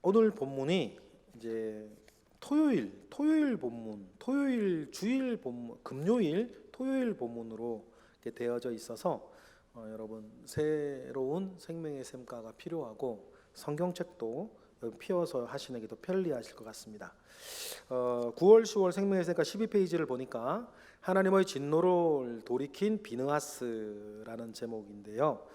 오늘 본문이 이제 토요일 본문, 토요일 주일 본문, 금요일 토요일 본문으로 이렇게 되어져 있어서 여러분 새로운 생명의 샘가가 필요하고 성경책도 피워서 하시는 게 더 편리하실 것 같습니다. 9월 10월 생명의 샘가 12페이지를 보니까 하나님의 진노를 돌이킨 비느하스라는 제목인데요.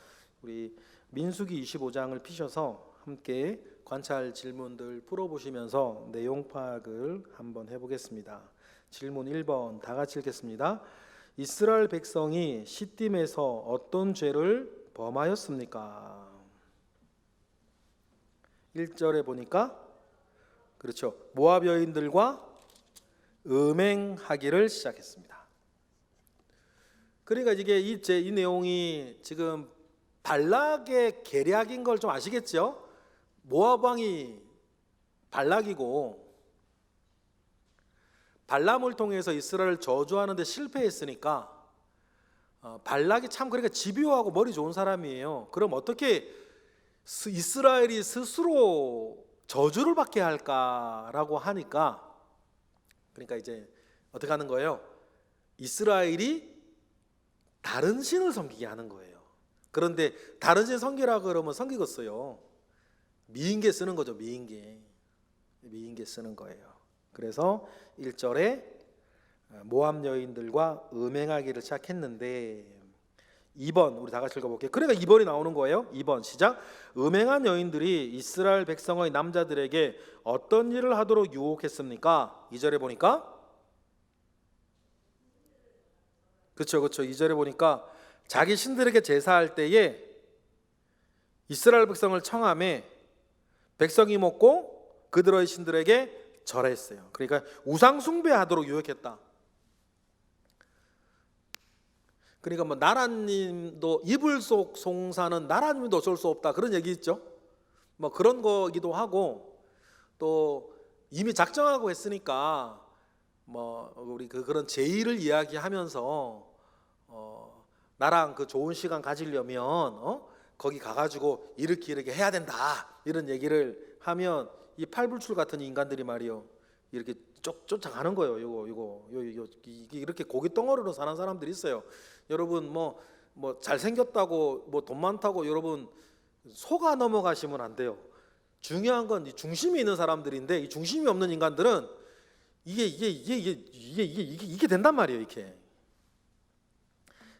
우리 민수기 25장을 피셔서 함께 관찰 질문들 풀어보시면서 내용 파악을 한번 해보겠습니다. 질문 1번 다 같이 읽겠습니다. 이스라엘 백성이 시딤에서 어떤 죄를 범하였습니까? 1절에 보니까 그렇죠. 모압 여인들과 음행하기를 시작했습니다. 그러니까 이게 이 내용이 지금 발락의 계략인 걸 좀 아시겠죠? 모압 왕이 발락이고 발람을 통해서 이스라엘을 저주하는 데 실패했으니까 발락이 참 그러니까 집요하고 머리 좋은 사람이에요. 그럼 어떻게 이스라엘이 스스로 저주를 받게 할까라고 하니까 그러니까 이제 어떻게 하는 거예요? 이스라엘이 다른 신을 섬기게 하는 거예요. 그런데 다른 신 섬기라 그러면 섬기겠어요. 미인계 쓰는 거죠. 미인계 쓰는 거예요. 그래서 1절에 모압 여인들과 음행하기를 시작했는데 2번 우리 다 같이 읽어볼게요. 그러니까 2번이 나오는 거예요. 2번 시작. 음행한 여인들이 이스라엘 백성의 남자들에게 어떤 일을 하도록 유혹했습니까? 2절에 보니까 그렇죠. 2절에 보니까 자기 신들에게 제사할 때에 이스라엘 백성을 청함해 백성이 먹고 그들의 신들에게 절했어요. 그러니까 우상 숭배하도록 유혹했다. 그러니까 뭐 나라님도 이불 속 송사는 나라님도 어쩔 수 없다 그런 얘기 있죠. 뭐 그런 거기도 하고 또 이미 작정하고 했으니까 뭐 우리 그런 제의를 이야기하면서 나랑 그 좋은 시간 가지려면 거기 가가지고 이렇게 해야 된다 이런 얘기를 하면 이 팔불출 같은 인간들이 말이요 이렇게 쫓아가는 거예요. 요거 이렇게 고기 덩어리로 사는 사람들이 있어요. 여러분 뭐 잘생겼다고 뭐 돈 많다고 여러분 속아 넘어가시면 안 돼요. 중요한 건 이 중심이 있는 사람들인데 이 중심이 없는 인간들은 이게 된단 말이에요. 이렇게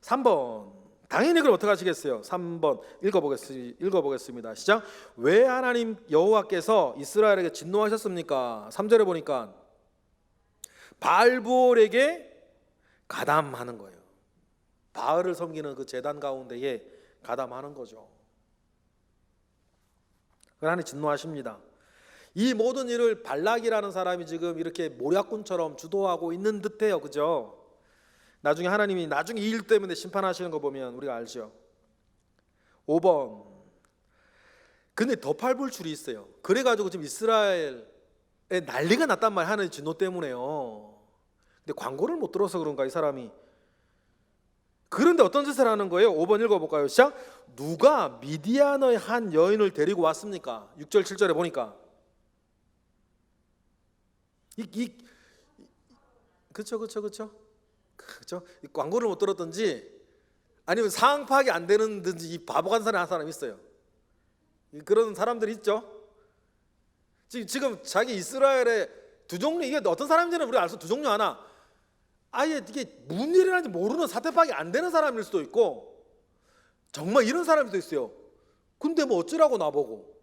3번 당연히 그걸 어떻게 하시겠어요? 3번 읽어보겠습니다. 시작. 왜 하나님 여호와께서 이스라엘에게 진노하셨습니까? 3절에 보니까 바알부올에게 가담하는 거예요. 바알을 섬기는 그 제단 가운데에 가담하는 거죠. 하나님 진노하십니다. 이 모든 일을 발락이라는 사람이 지금 이렇게 모략꾼처럼 주도하고 있는 듯해요. 그죠? 나중에 하나님이 나중에 이 일 때문에 심판하시는 거 보면 우리가 알죠. 5번 근데 더 팔불출이 있어요. 그래가지고 지금 이스라엘에 난리가 났단 말이에요. 하나님의 진노 때문에요. 근데 광고를 못 들어서 그런가 이 사람이. 그런데 어떤 짓을 하는 거예요? 5번 읽어볼까요? 시작. 누가 미디안의 한 여인을 데리고 왔습니까? 6절 7절에 보니까 그렇죠? 광고를 못 들었든지 아니면 상황 파악이 안 되는든지 이 바보 같은 사람이 한 사람 있어요. 그런 사람들이 있죠. 지금 자기 이스라엘의 두 종류 이게 어떤 사람인지는 우리가 알 수 두 종류 하나 아예 이게 무슨 일이 일어나는지 모르는 사태 파악이 안 되는 사람일 수도 있고 정말 이런 사람일 수도 있어요. 근데 뭐 어쩌라고 나보고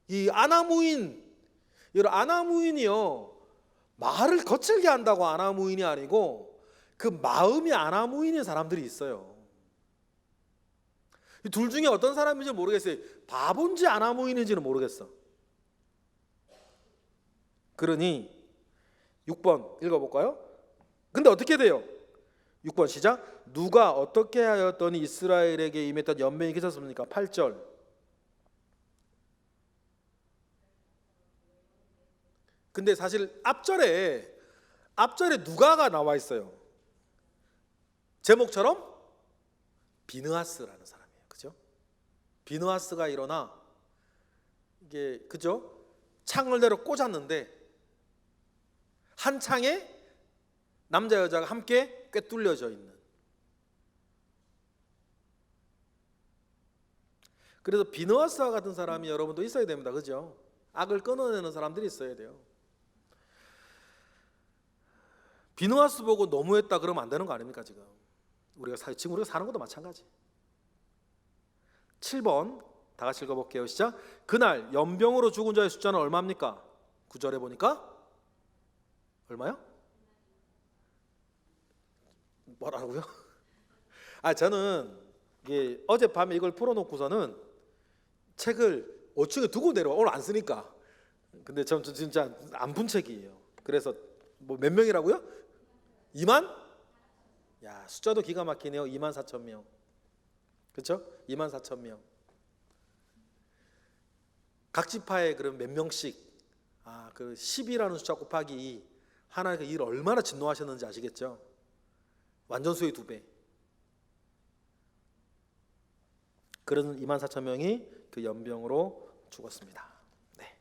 이 아나무인이요 말을 거칠게 한다고 아나무인이 아니고 그 마음이 아나무인인 사람들이 있어요. 이 둘 중에 어떤 사람인지 모르겠어요. 바본지 아나무인인지는 모르겠어. 그러니 6번 읽어볼까요? 근데 어떻게 돼요? 6번 시작. 누가 어떻게 하였더니 이스라엘에게 임했던 연맹이 계셨습니까? 8절. 근데 사실 앞절에 누가가 나와 있어요. 제목처럼 비느하스라는 사람이에요. 그죠? 비느하스가 일어나 이게 그죠? 창을 내려 꽂았는데 한 창에 남자 여자가 함께 꿰뚫려져 있는. 그래서 비느하스와 같은 사람이 여러분도 있어야 됩니다. 그죠? 악을 끊어내는 사람들이 있어야 돼요. 비느하스 보고 너무했다 그러면 안 되는 거 아닙니까? 지금 우리가 사는 것도 마찬가지. 7번 다 같이 읽어볼게요. 시작. 그날 연병으로 죽은 자의 숫자는 얼마입니까? 9절에 보니까 얼마요? 뭐라고요? 저는 이게 어젯밤에 이걸 풀어놓고서는 책을 5층에 두고 내려와. 오늘 안 쓰니까. 근데 전 진짜 안 푼 책이에요. 그래서 뭐 몇 명이라고요? 2만? 야, 숫자도 기가 막히네요. 24,000명. 그렇죠? 24,000명. 각 지파에 그럼 몇 명씩 그 10이라는 숫자 곱하기 2 하나님께 일 얼마나 진노하셨는지 아시겠죠? 완전수의 2배. 그런 24,000명이 그 연병으로 죽었습니다. 네.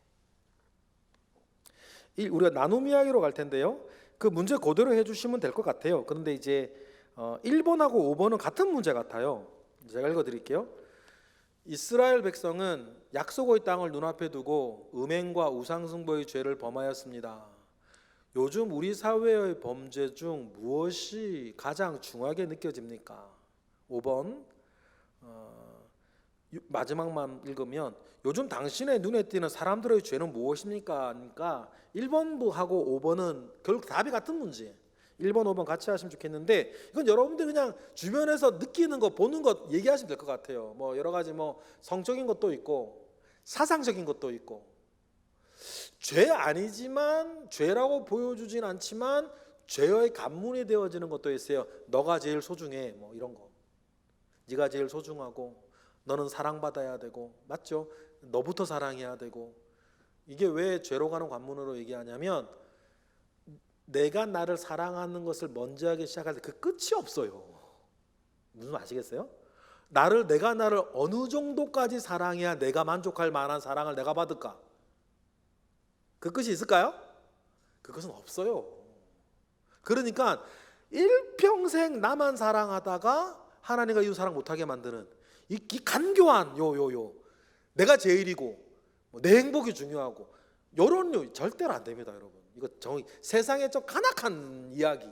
우리가 나눔 이야기로 갈 텐데요. 그 문제 그대로 해주시면 될 것 같아요. 그런데 이제 1번하고 5번은 같은 문제 같아요. 제가 읽어드릴게요. 이스라엘 백성은 약속의 땅을 눈앞에 두고 음행과 우상숭배의 죄를 범하였습니다. 요즘 우리 사회의 범죄 중 무엇이 가장 중하게 느껴집니까? 5번 마지막만 읽으면 요즘 당신의 눈에 띄는 사람들의 죄는 무엇입니까? 그러니까 1번하고 5번은 결국 답이 같은 문제예요. 1번, 5번 같이 하시면 좋겠는데 이건 여러분들이 그냥 주변에서 느끼는 것, 보는 것 얘기하시면 될 것 같아요. 뭐 여러 가지 뭐 성적인 것도 있고 사상적인 것도 있고 죄 아니지만 죄라고 보여주진 않지만 죄의 간문이 되어지는 것도 있어요. 너가 제일 소중해, 뭐 이런 거. 네가 제일 소중하고 너는 사랑받아야 되고, 맞죠? 너부터 사랑해야 되고. 이게 왜 죄로 가는 관문으로 얘기하냐면 내가 나를 사랑하는 것을 먼저 하기 시작할 때 그 끝이 없어요. 무슨 말 아시겠어요? 내가 나를 어느 정도까지 사랑해야 내가 만족할 만한 사랑을 내가 받을까? 그 끝이 있을까요? 그것은 없어요. 그러니까 일평생 나만 사랑하다가 하나님과 이웃 사랑 못하게 만드는 이 간교한 내가 제일이고 내 행복이 중요하고 이런 절대로 안 됩니다, 여러분. 이거 세상의 좀 간악한 이야기.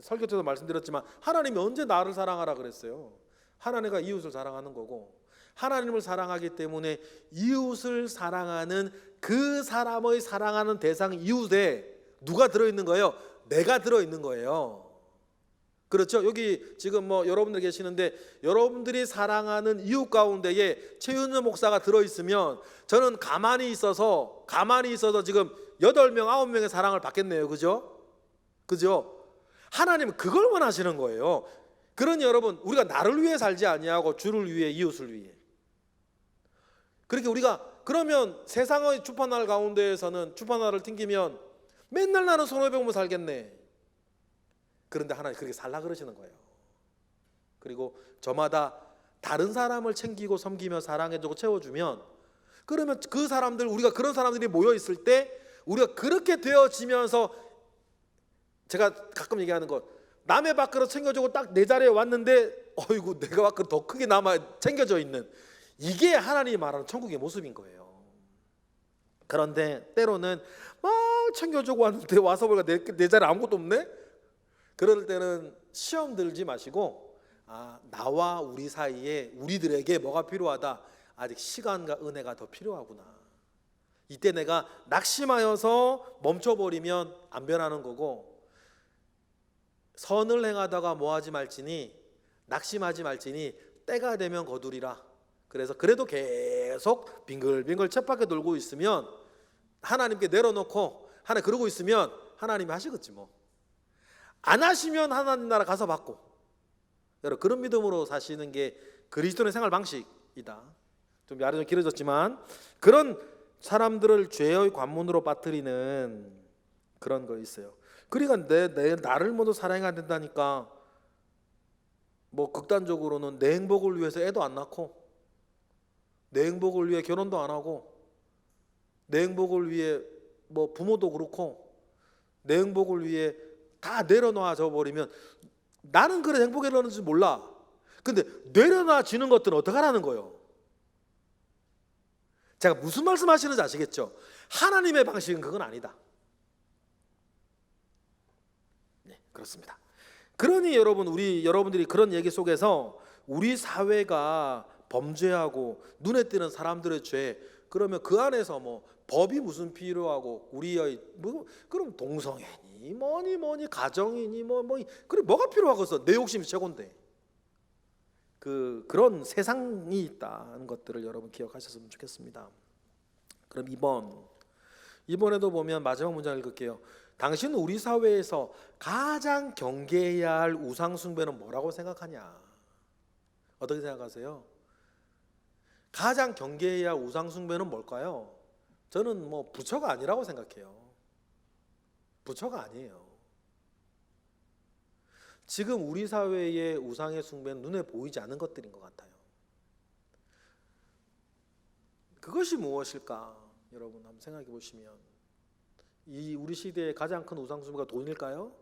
설교 때도 말씀드렸지만 하나님이 언제 나를 사랑하라 그랬어요? 하나님과 이웃을 사랑하는 거고, 하나님을 사랑하기 때문에 이웃을 사랑하는 그 사람의 사랑하는 대상 이웃에 누가 들어있는 거예요? 내가 들어있는 거예요. 그렇죠? 여기 지금 뭐 여러분들 계시는데 여러분들이 사랑하는 이웃 가운데에 최윤여 목사가 들어있으면 저는 가만히 있어서 지금 8명, 9명의 사랑을 받겠네요. 그죠? 하나님은 그걸 원하시는 거예요. 그러니 여러분, 우리가 나를 위해 살지 아니하고 주를 위해, 이웃을 위해. 그렇게 우리가 그러면 세상의 주판날 가운데에서는 주판날을 튕기면 맨날 나는 손해 보면 살겠네. 그런데 하나님 그렇게 살라 그러시는 거예요. 그리고 저마다 다른 사람을 챙기고 섬기며 사랑해주고 채워주면, 그러면 그 사람들, 우리가 그런 사람들이 모여 있을 때 우리가 그렇게 되어지면서, 제가 가끔 얘기하는 것, 남의 밥그릇 챙겨주고 딱 내 자리에 왔는데 어이구 내가 밥그릇 더 크게 남아 챙겨져 있는, 이게 하나님이 말하는 천국의 모습인 거예요. 그런데 때로는 막 챙겨주고 왔는데 와서 보니까 내 자리에 아무것도 없네. 그럴 때는 시험 들지 마시고 나와 우리 사이에 우리들에게 뭐가 필요하다? 아직 시간과 은혜가 더 필요하구나. 이때 내가 낙심하여서 멈춰버리면 안 변하는 거고, 선을 행하다가 뭐하지 말지니, 낙심하지 말지니 때가 되면 거두리라. 그래서 그래도 계속 빙글빙글 쳇바퀴 돌고 있으면, 하나님께 내려놓고 하나 그러고 있으면 하나님이 하시겠지 뭐. 안 하시면 하나님 나라 가서 받고. 여러분, 그런 믿음으로 사시는 게 그리스도의 생활 방식이다. 좀 말이 좀 길어졌지만 그런 사람들을 죄의 관문으로 빠뜨리는 그런 거 있어요. 그러니까 나를 먼저 사랑해야 된다니까 뭐 극단적으로는 내 행복을 위해서 애도 안 낳고 내 행복을 위해 결혼도 안 하고, 내 행복을 위해 뭐 부모도 그렇고, 내 행복을 위해 다 내려놔져 버리면 나는 그래 행복이라는지 몰라. 근데 내려놔지는 것들은 어떻게 하라는 거예요? 제가 무슨 말씀 하시는지 아시겠죠? 하나님의 방식은 그건 아니다. 네, 그렇습니다. 그러니 여러분들이 그런 얘기 속에서 우리 사회가 범죄하고 눈에 띄는 사람들의 죄, 그러면 그 안에서 뭐 법이 무슨 필요하고 우리의 그럼 동성애니 뭐니 가정이니 그래 뭐가 필요하겠어? 내 욕심이 최고인데. 그런 세상이 있다는 것들을 여러분 기억하셨으면 좋겠습니다. 그럼 이번에도 보면 마지막 문장 읽을게요. 당신은 우리 사회에서 가장 경계해야 할 우상 숭배는 뭐라고 생각하냐? 어떻게 생각하세요? 가장 경계해야 할 우상 숭배는 뭘까요? 저는 뭐 부처가 아니라고 생각해요. 부처가 아니에요. 지금 우리 사회의 우상의 숭배는 눈에 보이지 않는 것들인 것 같아요. 그것이 무엇일까? 여러분 한번 생각해 보시면, 이 우리 시대의 가장 큰 우상 숭배가 돈일까요?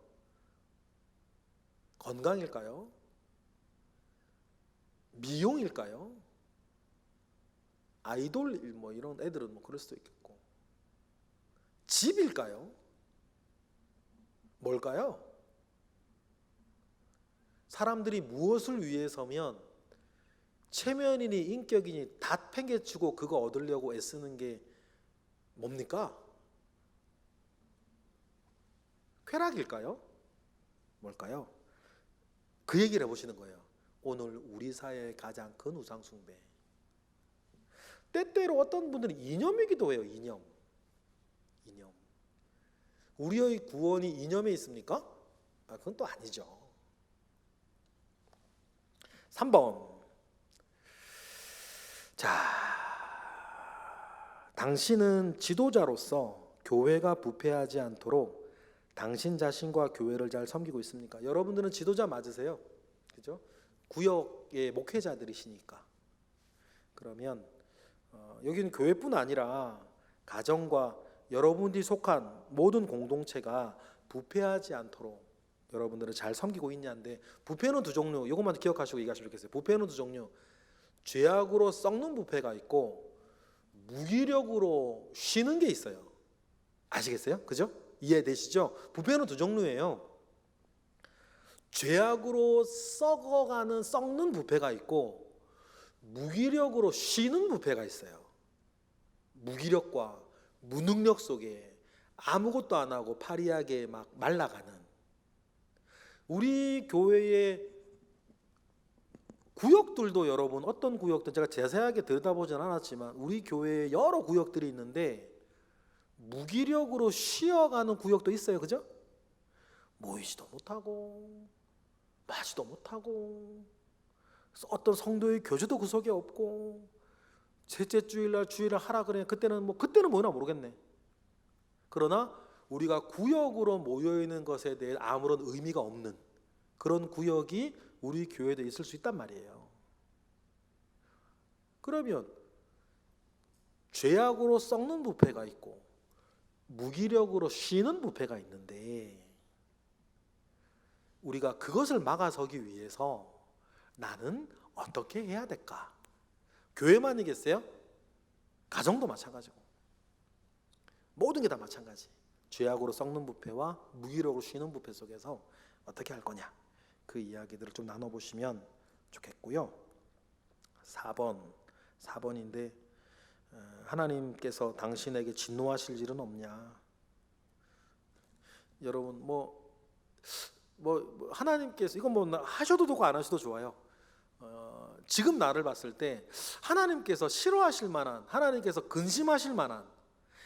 건강일까요? 미용일까요? 아이돌 뭐 이런 애들은 뭐 그럴 수도 있겠고, 집일까요? 뭘까요? 사람들이 무엇을 위해서면 체면이니 인격이니 다 팽개치고 그거 얻으려고 애쓰는 게 뭡니까? 쾌락일까요? 뭘까요? 그 얘기를 해보시는 거예요. 오늘 우리 사회의 가장 큰 우상 숭배, 때때로 어떤 분들은 이념이기도 해요. 이념. 우리의 구원이 이념에 있습니까? 그건 또 아니죠. 3번. 자, 당신은 지도자로서 교회가 부패하지 않도록 당신 자신과 교회를 잘 섬기고 있습니까? 여러분들은 지도자 맞으세요? 그죠? 구역의 목회자들이시니까. 그러면 여기는 교회뿐 아니라 가정과 여러분들이 속한 모든 공동체가 부패하지 않도록 여러분들은 잘 섬기고 있냐인데, 부패는 두 종류, 이것만 기억하시고 얘기하시면 좋겠어요. 부패는 두 종류. 죄악으로 썩는 부패가 있고 무기력으로 쉬는 게 있어요. 아시겠어요? 그죠? 이해되시죠? 부패는 두 종류예요. 죄악으로 썩는 부패가 있고 무기력으로 쉬는 부패가 있어요. 무기력과 무능력 속에 아무것도 안 하고 파리하게 막 말라가는, 우리 교회의 구역들도 여러분, 어떤 구역들 제가 자세하게 들여다보진 않았지만 우리 교회에 여러 구역들이 있는데 무기력으로 쉬어가는 구역도 있어요. 그죠? 모이지도 못하고 마지도 못하고 어떤 성도의 교제도 그 속에 없고, 셋째 주일날 주일을 하라 그래 그때는 뭐나 모르겠네. 그러나 우리가 구역으로 모여있는 것에 대해 아무런 의미가 없는 그런 구역이 우리 교회도 있을 수 있단 말이에요. 그러면 죄악으로 썩는 부패가 있고 무기력으로 쉬는 부패가 있는데, 우리가 그것을 막아서기 위해서 나는 어떻게 해야 될까? 교회만이겠어요? 가정도 마찬가지고 모든 게 다 마찬가지. 죄악으로 썩는 부패와 무기력으로 쉬는 부패 속에서 어떻게 할 거냐, 그 이야기들을 좀 나눠보시면 좋겠고요. 4번인데 하나님께서 당신에게 진노하실 일은 없냐? 여러분 하나님께서 이건 하셔도 되고 안 하셔도 좋아요. 지금 나를 봤을 때 하나님께서 싫어하실 만한, 하나님께서 근심하실 만한,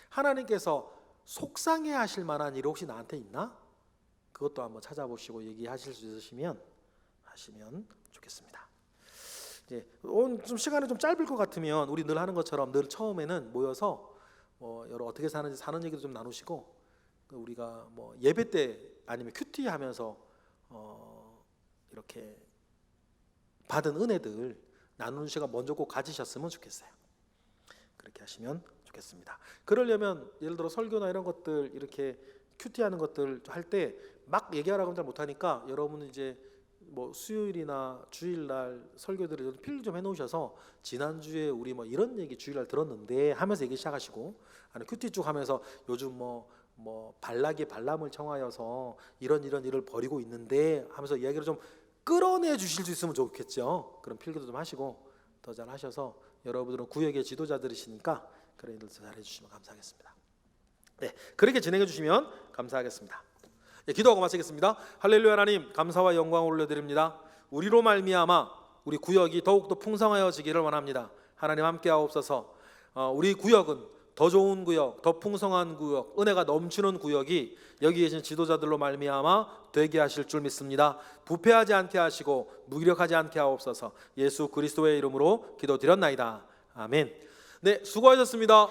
하나님께서 속상해하실 만한 일이 혹시 나한테 있나? 그것도 한번 찾아보시고 얘기하실 수 있으시면 하시면 좋겠습니다. 이제 오늘 좀 시간이 좀 짧을 것 같으면 우리 늘 하는 것처럼 늘 처음에는 모여서 여러 어떻게 사는지 사는 얘기도 좀 나누시고, 우리가 예배 때 아니면 큐티 하면서 이렇게 받은 은혜들 나누는 시간 먼저 꼭 가지셨으면 좋겠어요. 그렇게 하시면 좋겠습니다. 그러려면 예를 들어 설교나 이런 것들 이렇게 큐티하는 것들 할 때 막 얘기하라고 하면 잘 못하니까 여러분은 이제 뭐 수요일이나 주일날 설교들을 필기 좀 해놓으셔서 지난주에 우리 뭐 이런 얘기 주일날 들었는데 하면서 얘기 시작하시고, 아니 큐티 쭉 하면서 요즘 뭐 발락이 발람을 청하여서 이런 일을 벌이고 있는데 하면서 이야기를 좀 끌어내 주실 수 있으면 좋겠죠. 그럼 필기도 좀 하시고 더 잘 하셔서 여러분들은 구역의 지도자들이시니까 그런 일들 잘 해주시면 감사하겠습니다. 네, 그렇게 진행해 주시면 감사하겠습니다. 네, 기도하고 마치겠습니다. 할렐루야. 하나님 감사와 영광을 올려드립니다. 우리로 말미암아 우리 구역이 더욱더 풍성하여지기를 원합니다. 하나님 함께하옵소서. 우리 구역은 더 좋은 구역, 더 풍성한 구역, 은혜가 넘치는 구역이 여기 계신 지도자들로 말미암아 되게 하실 줄 믿습니다. 부패하지 않게 하시고 무기력하지 않게 하옵소서. 예수 그리스도의 이름으로 기도드렸나이다. 아멘. 네, 수고하셨습니다.